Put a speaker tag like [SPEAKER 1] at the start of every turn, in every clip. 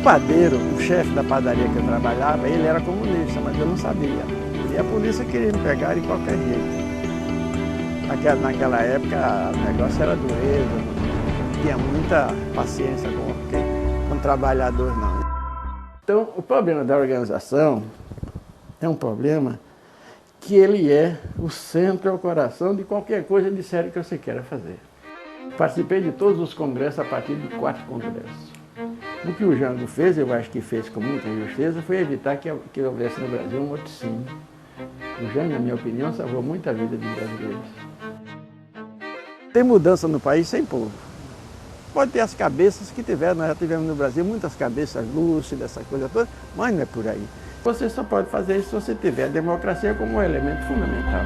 [SPEAKER 1] padeiro, o chefe da padaria que eu trabalhava, ele era comunista, mas eu não sabia. E a polícia queria me pegar de qualquer jeito. Naquela época o negócio era dureza, não tinha muita paciência com trabalhadores não. Então o problema da organização é um problema que ele é o centro, é o coração de qualquer coisa de sério que você queira fazer. Participei de todos os congressos a partir de 4 congressos. O que o Jango fez, eu acho que fez com muita justeza, foi evitar que houvesse no Brasil um laticínio. O Jango, na minha opinião, salvou muita vida de brasileiros. Tem mudança no país sem povo. Pode ter as cabeças que tiveram, nós já tivemos no Brasil muitas cabeças lúcidas, essa coisa toda, mas não é por aí. Você só pode fazer isso se você tiver a democracia como um elemento fundamental.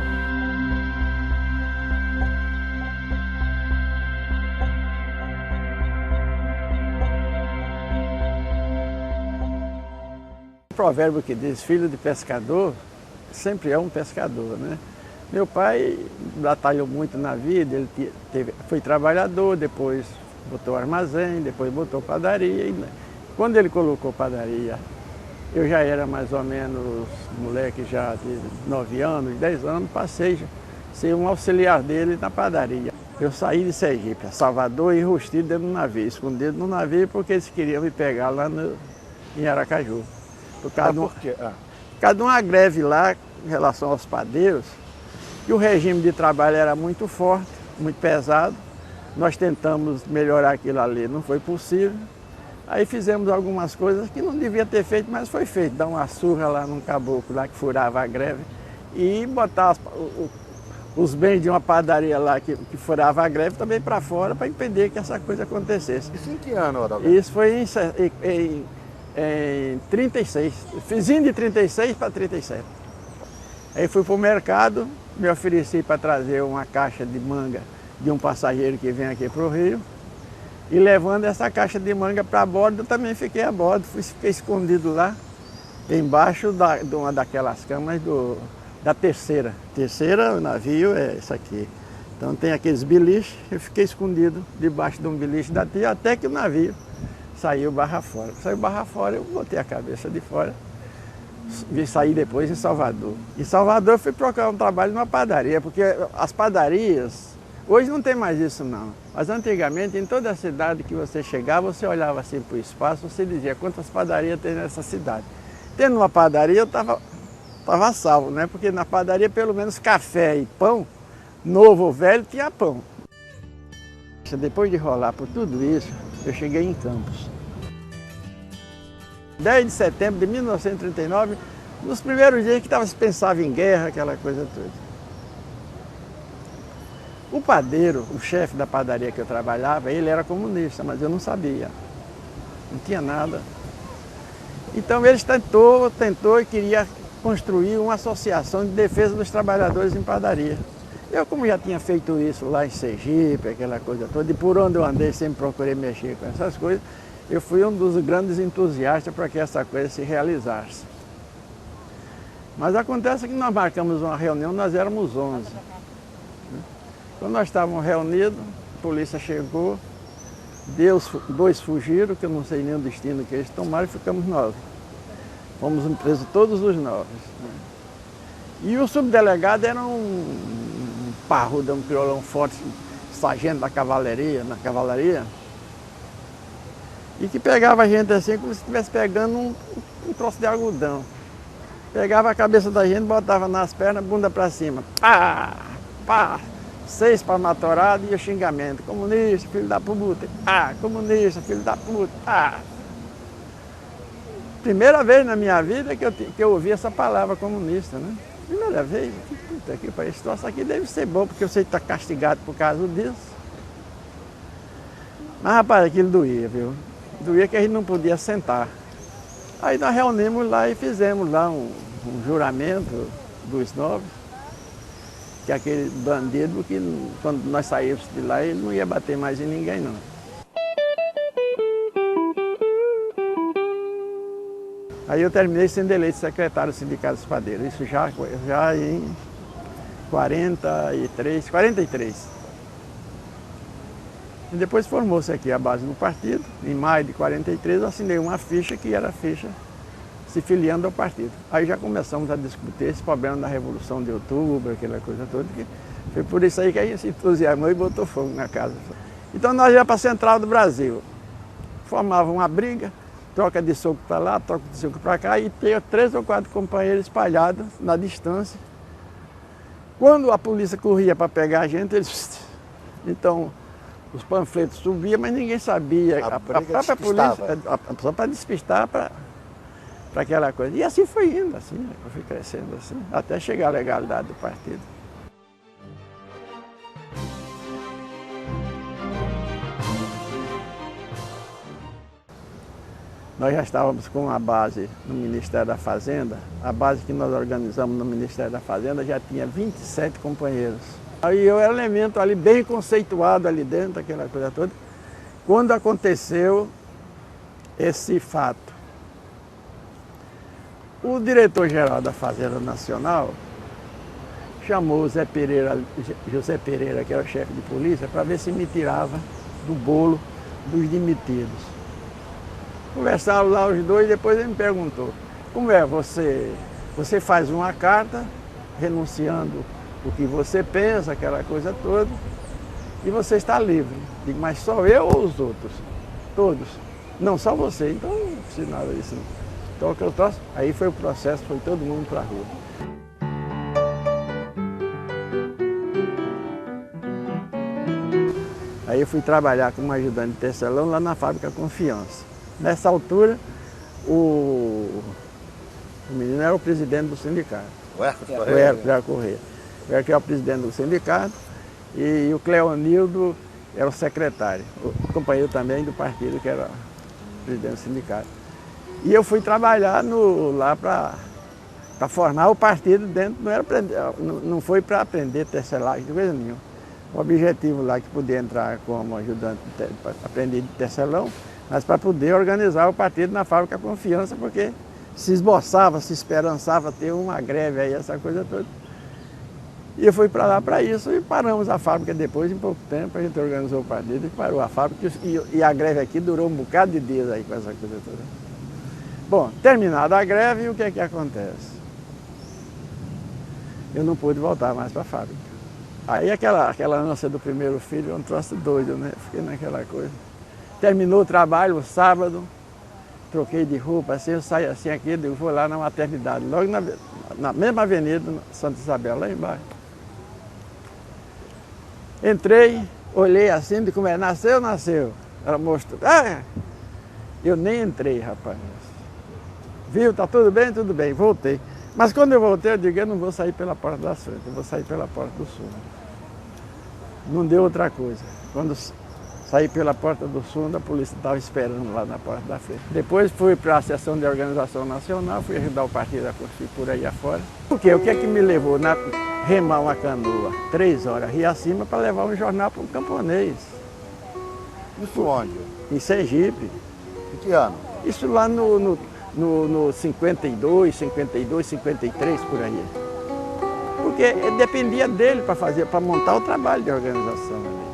[SPEAKER 1] O provérbio que diz, filho de pescador, sempre é um pescador, né? Meu pai batalhou muito na vida, ele foi trabalhador, depois botou armazém, depois botou padaria. Quando ele colocou padaria, eu já era mais ou menos moleque já de 9 anos, 10 anos, passei a ser um auxiliar dele na padaria. Eu saí de Sergipe, Salvador e enrustido dentro do navio, escondido no navio porque eles queriam me pegar lá em Aracaju. Por causa de uma greve lá em relação aos padeiros, que o regime de trabalho era muito forte, muito pesado. Nós tentamos melhorar aquilo ali, não foi possível. Aí fizemos algumas coisas que não devia ter feito, mas foi feito. Dar uma surra lá num caboclo lá que furava a greve e botar os bens de uma padaria lá que furava a greve também para fora para impedir que essa coisa acontecesse.
[SPEAKER 2] Isso em que ano, Adalberto?
[SPEAKER 1] Isso foi em 36, fizinho de 36 para 37. Aí fui para o mercado, me ofereci para trazer uma caixa de manga de um passageiro que vem aqui para o Rio. E levando essa caixa de manga para bordo, eu também fiquei a bordo, fiquei escondido lá, embaixo de uma daquelas camas da terceira. Terceira, o navio é isso aqui. Então tem aqueles biliches, eu fiquei escondido debaixo de um beliche da tia, até que o navio saiu barra fora. Saiu barra fora, eu botei a cabeça de fora, vi sair depois em Salvador. Em Salvador eu fui procurar um trabalho numa padaria, porque as padarias, hoje não tem mais isso não, mas antigamente em toda a cidade que você chegava, você olhava assim para o espaço, você dizia quantas padarias tem nessa cidade. Tendo uma padaria eu estava salvo, né? Porque na padaria pelo menos café e pão, novo ou velho, tinha pão. Depois de rolar por tudo isso, eu cheguei em Campos. 10 de setembro de 1939, nos primeiros dias que se pensava em guerra, aquela coisa toda. O padeiro, o chefe da padaria que eu trabalhava, ele era comunista, mas eu não sabia. Não tinha nada. Então ele tentou e queria construir uma associação de defesa dos trabalhadores em padaria. Eu, como já tinha feito isso lá em Sergipe, aquela coisa toda, e por onde eu andei sempre procurei mexer com essas coisas, eu fui um dos grandes entusiastas para que essa coisa se realizasse. Mas acontece que nós marcamos uma reunião, nós éramos 11. Quando nós estávamos reunidos, a polícia chegou, dois fugiram, que eu não sei nem o destino que eles tomaram, e ficamos 9. Fomos presos todos os 9. E o subdelegado era um parrudo, um criolão forte, sargento da cavalaria, na cavalaria, e que pegava a gente assim como se estivesse pegando um troço de algodão. Pegava a cabeça da gente, botava nas pernas, bunda para cima. Pá! Pá! 6 palmatorada e o xingamento. Comunista, filho da puta. Ah, comunista, filho da puta. Ah. Primeira vez na minha vida que eu ouvi essa palavra comunista, né? Primeira vez. Puta que pariu, esse troço aqui deve ser bom, porque você está castigado por causa disso. Mas, rapaz, aquilo doía, viu? Doía que a gente não podia sentar. Aí nós reunimos lá e fizemos lá um juramento dos 9. Que aquele bandido, que quando nós saímos de lá, ele não ia bater mais em ninguém, não. Aí eu terminei sendo eleito secretário do Sindicato dos Padeiros, isso já em 43. E depois formou-se aqui a base do partido. Em maio de 43 eu assinei uma ficha que era a ficha se filiando ao partido. Aí já começamos a discutir esse problema da Revolução de Outubro, aquela coisa toda, que foi por isso aí que a gente se entusiasmou e botou fogo na casa. Então nós íamos para a Central do Brasil, formava uma briga, troca de soco para lá, troca de soco para cá, e tinha 3 ou 4 companheiros espalhados na distância. Quando a polícia corria para pegar a gente, eles... Então, os panfletos subiam, mas ninguém sabia. A própria polícia, só para despistar, para aquela coisa. E assim foi indo, assim, foi crescendo assim, até chegar à legalidade do partido. Nós já estávamos com uma base no Ministério da Fazenda. A base que nós organizamos no Ministério da Fazenda já tinha 27 companheiros. Aí eu era um elemento ali bem conceituado ali dentro, aquela coisa toda. Quando aconteceu esse fato, o diretor-geral da Fazenda Nacional chamou o José Pereira, que era o chefe de polícia, para ver se me tirava do bolo dos demitidos. Conversaram lá os dois e depois ele me perguntou: como é, você faz uma carta renunciando o que você pensa, aquela coisa toda, e você está livre. Digo, mas só eu ou os outros? Todos. Não, só você. Então não precisa nada disso. Então o que eu trouxe, aí foi o processo, foi todo mundo para a rua. Aí eu fui trabalhar como ajudante de tecelão lá na fábrica Confiança. Nessa altura, o menino era o presidente do sindicato. O Hércules Correia. O Hércules era o presidente do sindicato e o Cleonildo era o secretário, o companheiro também do partido, que era o presidente do sindicato. E eu fui trabalhar lá para formar o partido dentro, não foi para aprender tecelagem, coisa nenhuma. O objetivo lá que podia entrar como ajudante, aprender de tecelão, mas para poder organizar o partido na fábrica Confiança, porque se esboçava, se esperançava ter uma greve aí, essa coisa toda. E eu fui para lá para isso e paramos a fábrica depois, em pouco tempo, a gente organizou o partido e parou a fábrica. E a greve aqui durou um bocado de dias aí com essa coisa toda. Bom, terminada a greve, o que é que acontece? Eu não pude voltar mais para a fábrica. Aí aquela ânsia do primeiro filho é um troço doido, né? Fiquei naquela coisa. Terminou o trabalho, o sábado, troquei de roupa, assim, eu saí assim aqui, eu vou lá na maternidade, logo na mesma avenida, Santa Isabel, lá embaixo. Entrei, olhei assim, de como é, nasceu, nasceu. Ela mostrou, eu nem entrei, rapaz. Viu, tá tudo bem, voltei. Mas quando eu voltei, eu digo, eu não vou sair pela porta da frente, eu vou sair pela porta do sul. Não deu outra coisa. Quando saí pela porta do sul, a polícia estava esperando lá na porta da frente. Depois fui para a seção de organização nacional, fui ajudar o partido a construir por aí afora. Porque o que é que me levou? Remar uma canoa, 3 horas, rio acima, para levar um jornal para um camponês.
[SPEAKER 2] Isso onde?
[SPEAKER 1] Em Sergipe.
[SPEAKER 2] Em que ano?
[SPEAKER 1] Isso lá no 52, 53, por aí. Porque dependia dele para montar o trabalho de organização ali.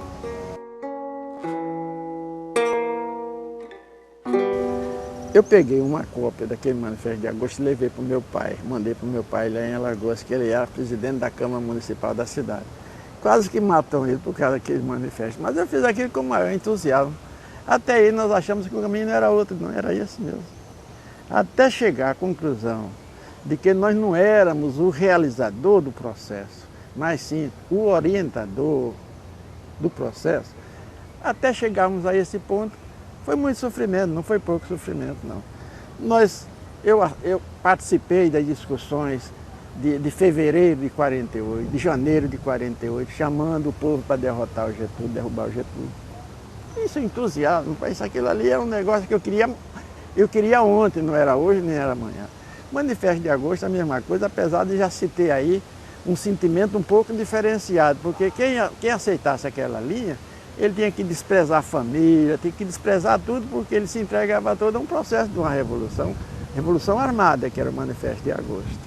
[SPEAKER 1] Eu peguei uma cópia daquele manifesto de agosto e levei para o meu pai, mandei para o meu pai lá em Alagoas, que ele era presidente da Câmara Municipal da cidade. Quase que matam ele por causa daquele manifesto, mas eu fiz aquilo com o maior entusiasmo. Até aí nós achamos que o caminho não era outro, não era esse mesmo. Até chegar à conclusão de que nós não éramos o realizador do processo, mas sim o orientador do processo, até chegarmos a esse ponto, foi muito sofrimento, não foi pouco sofrimento, não. Eu participei das discussões de fevereiro de 48, de janeiro de 48, chamando o povo para derrotar o Getúlio, derrubar o Getúlio. Isso é entusiasmo, isso aquilo ali era um negócio que eu queria ontem, não era hoje nem era amanhã. Manifesto de agosto, a mesma coisa, apesar de já se ter aí um sentimento um pouco diferenciado, porque quem aceitasse aquela linha, ele tinha que desprezar a família, tinha que desprezar tudo, porque ele se entregava todo a um processo de uma revolução armada, que era o Manifesto de Agosto.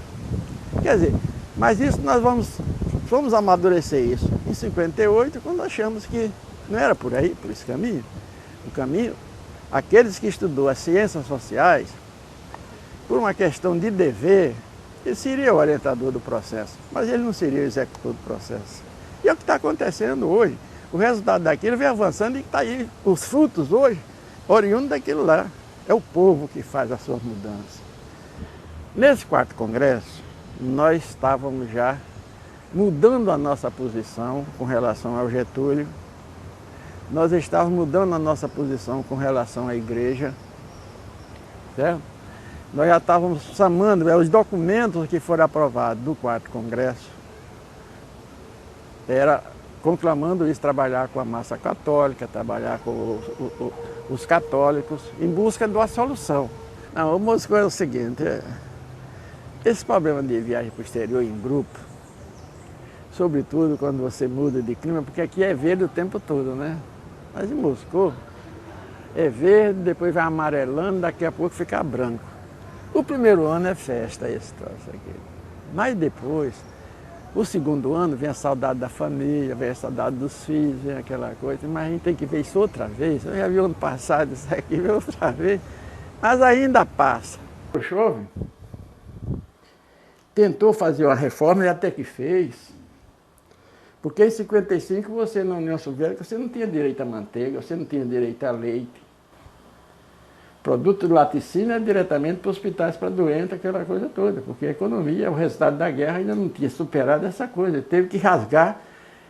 [SPEAKER 1] Quer dizer, mas isso nós vamos amadurecer isso em 58, quando achamos que Não era por aí, por esse caminho. O caminho, aqueles que estudou as ciências sociais, por uma questão de dever, ele seria o orientador do processo, mas ele não seria o executor do processo. E é o que está acontecendo hoje. O resultado daquilo vem avançando e está aí. Os frutos hoje, oriundos daquilo lá. É o povo que faz as suas mudanças. Nesse quarto congresso, nós estávamos já mudando a nossa posição com relação ao Getúlio. Nós estávamos mudando a nossa posição com relação à igreja, certo? Nós já estávamos chamando os documentos que foram aprovados do quarto congresso, era conclamando isso, trabalhar com a massa católica, trabalhar com os católicos, em busca de uma solução. Não, o Moscou é o seguinte, esse problema de viagem para o exterior em grupo, sobretudo quando você muda de clima, porque aqui é verde o tempo todo, né? Mas em Moscou é verde, depois vai amarelando, daqui a pouco fica branco. O primeiro ano é festa, esse troço aqui. Mas depois, o segundo ano, vem a saudade da família, vem a saudade dos filhos, vem aquela coisa. Mas a gente tem que ver isso outra vez. Eu já vi ano passado isso aqui, ver outra vez. Mas ainda passa. O Chove tentou fazer uma reforma e até que fez. Porque em 55, você na União Soviética, você não tinha direito a manteiga, você não tinha direito a leite. Produto do laticínio é diretamente para hospitais para doentes, aquela coisa toda, porque a economia, o resultado da guerra ainda não tinha superado essa coisa. Ele teve que rasgar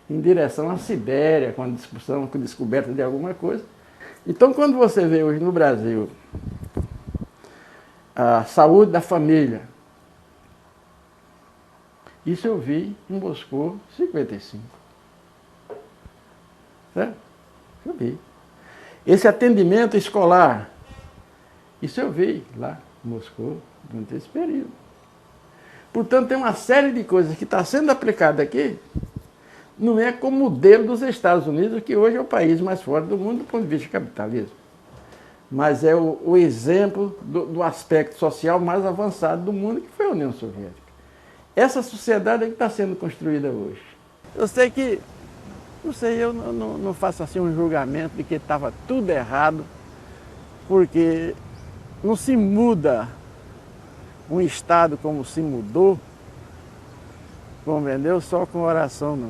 [SPEAKER 1] em direção à Sibéria, com a discussão, com a descoberta de alguma coisa. Então, quando você vê hoje no Brasil a saúde da família, isso eu vi em Moscou, 55. Certo? Eu vi. Esse atendimento escolar, isso eu vi lá em Moscou durante esse período. Portanto, tem uma série de coisas que está sendo aplicada aqui, não é como o modelo dos Estados Unidos, que hoje é o país mais forte do mundo do ponto de vista do capitalismo. Mas é o exemplo do aspecto social mais avançado do mundo, que foi a União Soviética. Essa sociedade é que está sendo construída hoje. Eu sei que, não sei, eu não faço assim um julgamento de que estava tudo errado, porque não se muda um Estado como se mudou, compreendeu? Só com oração não.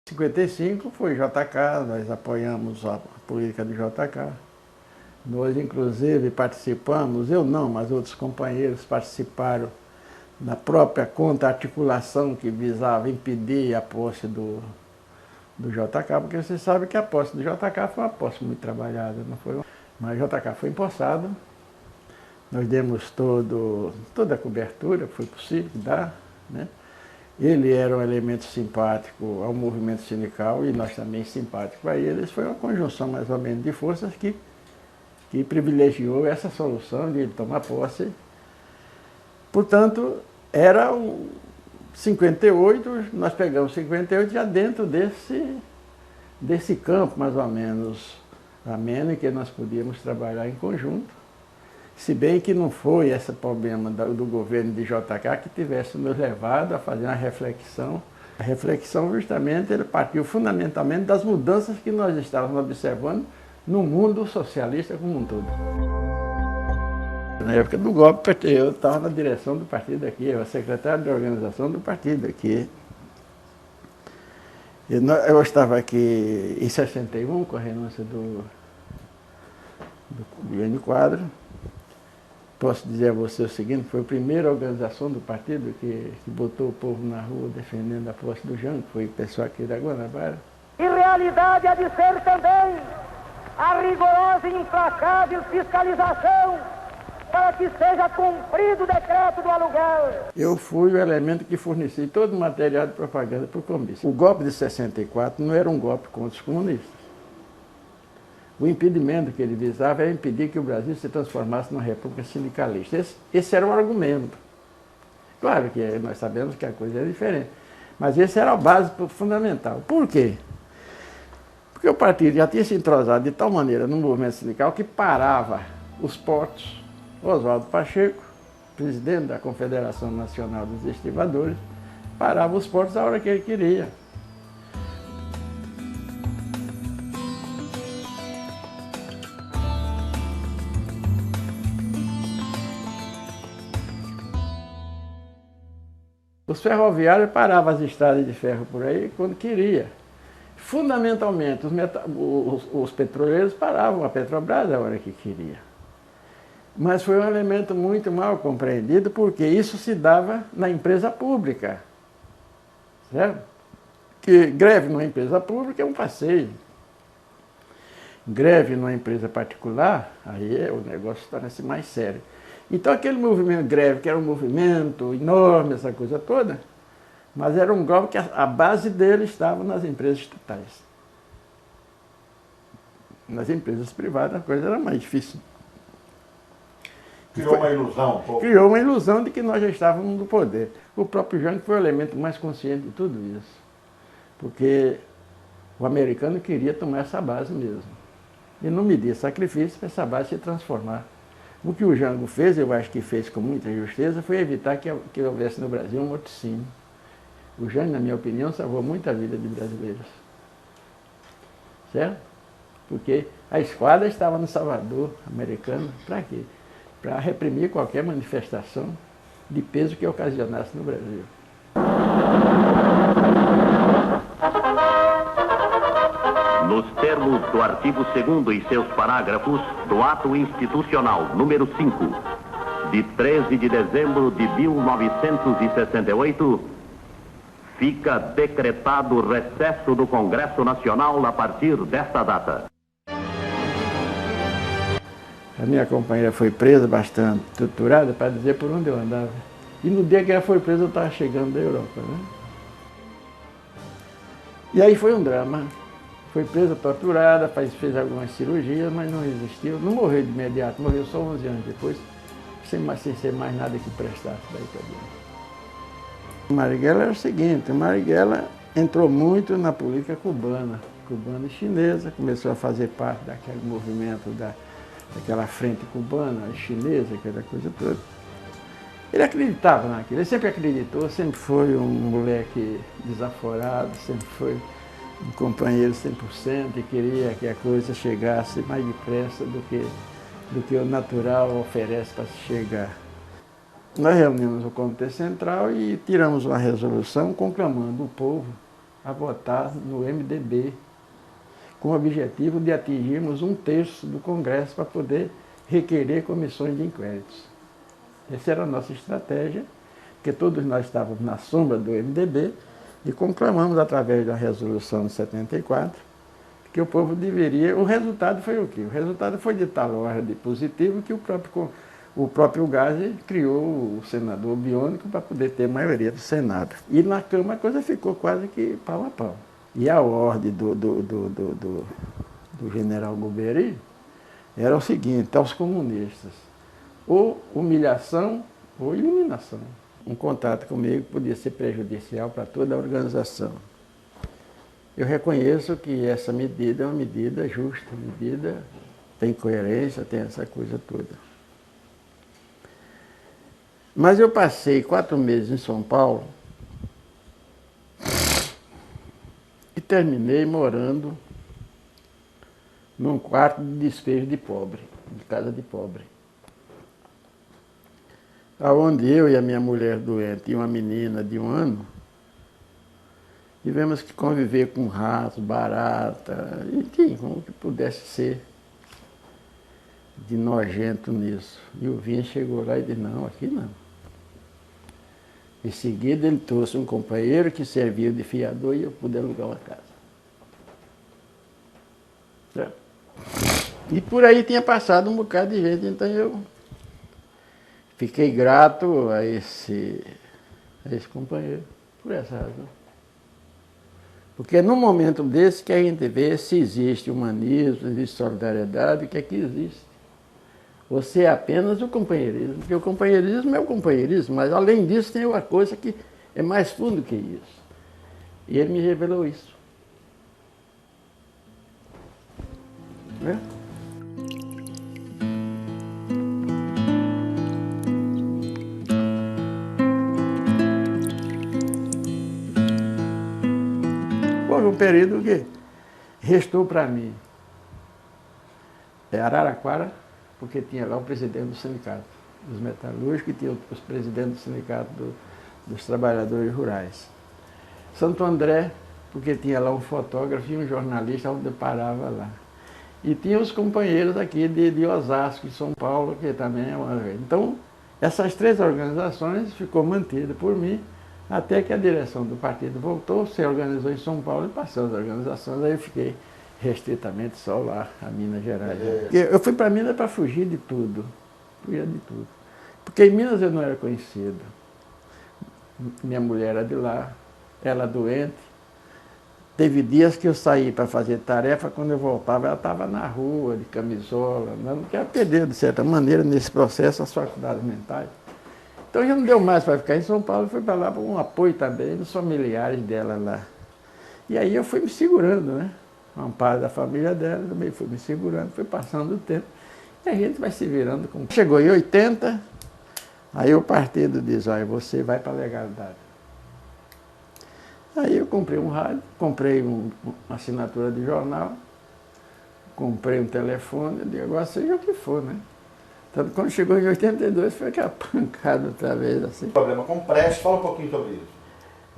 [SPEAKER 1] Em 55 foi JK, nós apoiamos a política do JK. Nós, inclusive, participamos, eu não, mas outros companheiros participaram da própria contra-articulação que visava impedir a posse do JK, porque você sabe que a posse do JK foi uma posse muito trabalhada, não foi? Mas o JK foi empossado, nós demos toda a cobertura, foi possível dar, né? Ele era um elemento simpático ao movimento sindical e nós também simpáticos a eles. Foi uma conjunção mais ou menos de forças que privilegiou essa solução de ele tomar posse. Portanto, era o 58, nós pegamos 58 já dentro desse campo mais ou menos ameno em que nós podíamos trabalhar em conjunto. Se bem que não foi esse problema do governo de JK que tivesse nos levado a fazer uma reflexão. A reflexão justamente ele partiu fundamentalmente das mudanças que nós estávamos observando no mundo socialista como um todo. Na época do golpe, eu estava na direção do partido aqui, eu era secretário de organização do partido aqui. Eu estava aqui em 61, com a renúncia do Jânio Quadros. Posso dizer a você o seguinte, foi a primeira organização do partido que botou o povo na rua defendendo a posse do Jânio, que foi o pessoal aqui da Guanabara.
[SPEAKER 3] E realidade há de ser também a rigorosa e implacável fiscalização para que seja cumprido o decreto do aluguel.
[SPEAKER 1] Eu fui o elemento que forneci todo o material de propaganda para o comício. O golpe de 64 não era um golpe contra os comunistas. O impedimento que ele visava era impedir que o Brasil se transformasse numa república sindicalista. Esse era o argumento. Claro que nós sabemos que a coisa é diferente, mas esse era a base fundamental. Por quê? Porque o partido já tinha se entrosado de tal maneira no movimento sindical que parava os portos, Oswaldo Pacheco, presidente da Confederação Nacional dos Estibadores, parava os portos a hora que ele queria. Os ferroviários paravam as estradas de ferro por aí quando queria. Fundamentalmente, os petroleiros paravam a Petrobras a hora que queria. Mas foi um elemento muito mal compreendido, porque isso se dava na empresa pública. Certo? Que greve numa empresa pública é um passeio. Greve numa empresa particular, aí o negócio torna-se mais sério. Então aquele movimento greve, que era um movimento enorme, essa coisa toda, mas era um golpe que a base dele estava nas empresas estatais. Nas empresas privadas a coisa era mais difícil.
[SPEAKER 2] Criou uma ilusão.
[SPEAKER 1] Criou uma ilusão de que nós já estávamos no poder. O próprio Jango foi o elemento mais consciente de tudo isso. Porque o americano queria tomar essa base mesmo. E não media sacrifício para essa base se transformar. O que o Jango fez, eu acho que fez com muita justeza, foi evitar que houvesse no Brasil um morticínio. O Jango, na minha opinião, salvou muita vida de brasileiros. Certo? Porque a esquadra estava no Salvador, americana, para quê? Para reprimir qualquer manifestação de peso que ocasionasse no Brasil.
[SPEAKER 4] Nos termos do artigo 2º e seus parágrafos do Ato Institucional número 5, de 13 de dezembro de 1968, fica decretado o recesso do Congresso Nacional a partir desta data.
[SPEAKER 1] A minha companheira foi presa, bastante torturada, para dizer por onde eu andava. E no dia que ela foi presa, eu estava chegando da Europa, né? E aí foi um drama. Foi presa, torturada, fez algumas cirurgias, mas não resistiu. Não morreu de imediato, morreu só 11 anos depois, sem ser mais nada que prestasse daí para dentro. O Marighella era o seguinte, o Marighella entrou muito na política cubana e chinesa, começou a fazer parte daquele movimento daquela frente cubana, chinesa, aquela coisa toda. Ele acreditava naquilo, ele sempre acreditou, sempre foi um moleque desaforado, sempre foi um companheiro 100% e queria que a coisa chegasse mais depressa do que o natural oferece para se chegar. Nós reunimos o Comitê Central e tiramos uma resolução conclamando o povo a votar no MDB, com o objetivo de atingirmos 1/3 do Congresso para poder requerer comissões de inquéritos. Essa era a nossa estratégia, porque todos nós estávamos na sombra do MDB e conclamamos através da resolução de 74 que o povo deveria... O resultado foi o quê? O resultado foi de tal ordem positivo que o próprio Gás criou o senador biônico para poder ter maioria do Senado. E na Câmara a coisa ficou quase que pau a pau. E a ordem do general Golbery era o seguinte, aos comunistas, ou humilhação ou eliminação. Um contato comigo podia ser prejudicial para toda a organização. Eu reconheço que essa medida é uma medida justa, medida tem coerência, tem essa coisa toda. Mas eu passei 4 meses em São Paulo e terminei morando num quarto de despejo de pobre, de casa de pobre. Onde eu e a minha mulher doente e uma menina de 1 ano, tivemos que conviver com ratos, barata, enfim, como que pudesse ser de nojento nisso. E o Vinha chegou lá e disse, não, aqui não. Em seguida ele trouxe um companheiro que serviu de fiador e eu pude alugar uma casa. Certo? E por aí tinha passado um bocado de gente, então eu fiquei grato a esse companheiro, por essa razão. Porque num momento desse que a gente vê se existe humanismo, se existe solidariedade, o que é que existe? Você é apenas o companheirismo, porque o companheirismo é o companheirismo, mas além disso tem uma coisa que é mais fundo que isso. E ele me revelou isso. houve um período que restou para mim Araraquara, porque tinha lá o presidente do sindicato dos metalúrgicos e tinha os presidentes do sindicato dos trabalhadores rurais. Santo André, porque tinha lá um fotógrafo e um jornalista onde eu parava lá. E tinha os companheiros aqui de Osasco, de São Paulo, que também é uma... Então, essas 3 organizações ficou mantida por mim, até que a direção do partido voltou, se organizou em São Paulo e passou as organizações, aí eu fiquei restritamente só lá, a Minas Gerais. Eu fui para Minas para fugir de tudo, porque em Minas eu não era conhecido. Minha mulher era de lá, ela doente. Teve dias que eu saí para fazer tarefa, quando eu voltava ela estava na rua, de camisola. Não quero perder, de certa maneira, nesse processo, as faculdades mentais. Então já não deu mais para ficar em São Paulo, fui para lá para um apoio também dos familiares dela lá. E aí eu fui me segurando, né? Uma parte da família dela, também fui me segurando, fui passando o tempo. E a gente vai se virando. Chegou em 80, aí o partido diz, olha, você vai para a legalidade. Aí eu comprei um rádio, comprei uma assinatura de jornal, comprei um telefone, eu digo, agora seja o que for, né? Tanto quando chegou em 82 foi aquela pancada outra vez, assim.
[SPEAKER 2] O problema com o Prestes, fala um pouquinho sobre isso.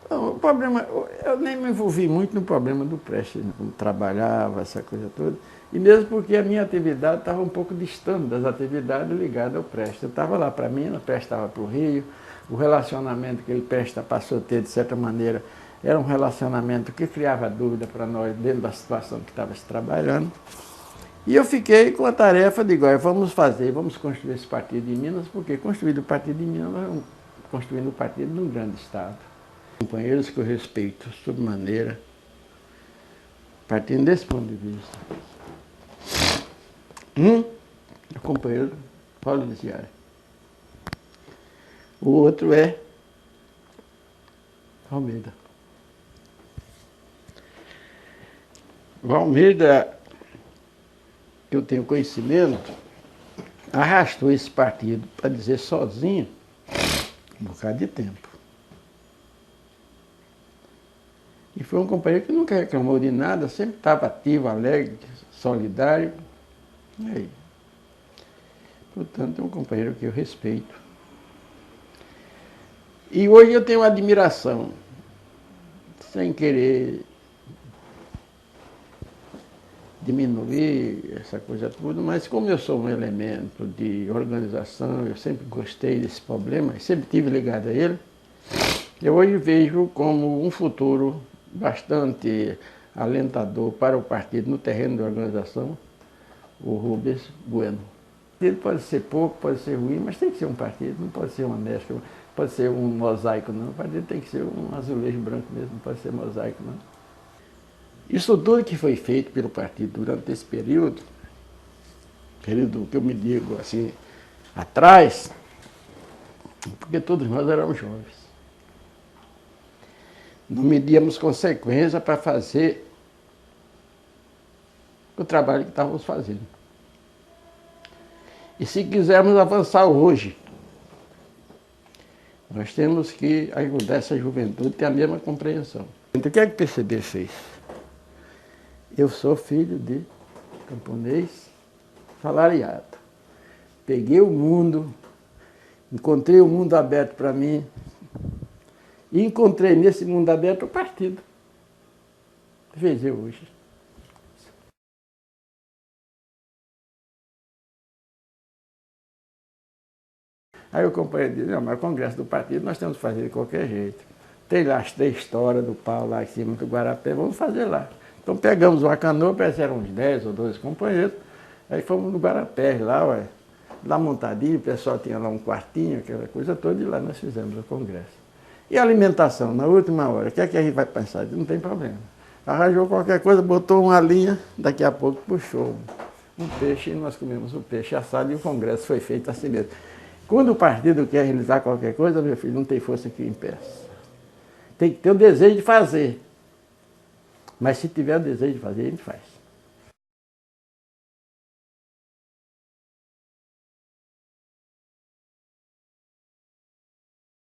[SPEAKER 1] Não, o problema, eu nem me envolvi muito no problema do Prestes, como trabalhava, essa coisa toda. E mesmo porque a minha atividade estava um pouco distante das atividades ligadas ao Prestes. Eu estava lá para Minas, o Prestes estava para o Rio, o relacionamento que ele Prestes passou a ter, de certa maneira, era um relacionamento que criava dúvida para nós dentro da situação que estava se trabalhando. E eu fiquei com a tarefa de, agora vamos construir esse partido em Minas, porque construindo o partido em Minas, nós vamos construindo o partido num grande estado. Companheiros que eu respeito, sob maneira, partindo desse ponto de vista. É o companheiro Paulo Lisiari. O outro é Almeida. O Almeida, que eu tenho conhecimento, arrastou esse partido, para dizer sozinho, um bocado de tempo. E foi um companheiro que nunca reclamou de nada, sempre estava ativo, alegre, solidário. E aí? Portanto, é um companheiro que eu respeito. E hoje eu tenho uma admiração, sem querer diminuir essa coisa toda, mas como eu sou um elemento de organização, eu sempre gostei desse problema, sempre tive ligado a ele, eu hoje vejo como um futuro bastante alentador para o partido no terreno da organização, o Rubens Bueno. Ele pode ser pouco, pode ser ruim, mas tem que ser um partido, não pode ser uma mescla, pode ser um mosaico não, o partido tem que ser um azulejo branco mesmo, não pode ser mosaico não. Isso tudo que foi feito pelo partido durante esse período que eu me digo assim, atrás, porque todos nós éramos jovens. Não medíamos consequência para fazer o trabalho que estávamos fazendo. E se quisermos avançar hoje, nós temos que ajudar essa juventude a ter a mesma compreensão. Então, o que é que o PCB fez? Eu sou filho de camponês salariado. Peguei o mundo, encontrei o mundo aberto para mim e encontrei nesse mundo aberto o partido. Veja hoje. Aí o companheiro disse, não, mas o congresso do partido nós temos que fazer de qualquer jeito. Tem lá as 3 histórias do pau lá em cima do Guarapé, vamos fazer lá. Então pegamos uma canoa, parece que eram uns 10 ou 12 companheiros, aí fomos no Guarapé lá, ué, lá montadinho, o pessoal tinha lá um quartinho, aquela coisa toda, e lá nós fizemos o congresso. E a alimentação, na última hora, o que é que a gente vai pensar? Não tem problema. Arranjou qualquer coisa, botou uma linha, daqui a pouco puxou um peixe, e nós comemos o peixe assado, e o congresso foi feito assim mesmo. Quando o partido quer realizar qualquer coisa, meu filho, não tem força que impeça. Tem que ter o desejo de fazer. Mas se tiver o desejo de fazer, a gente faz.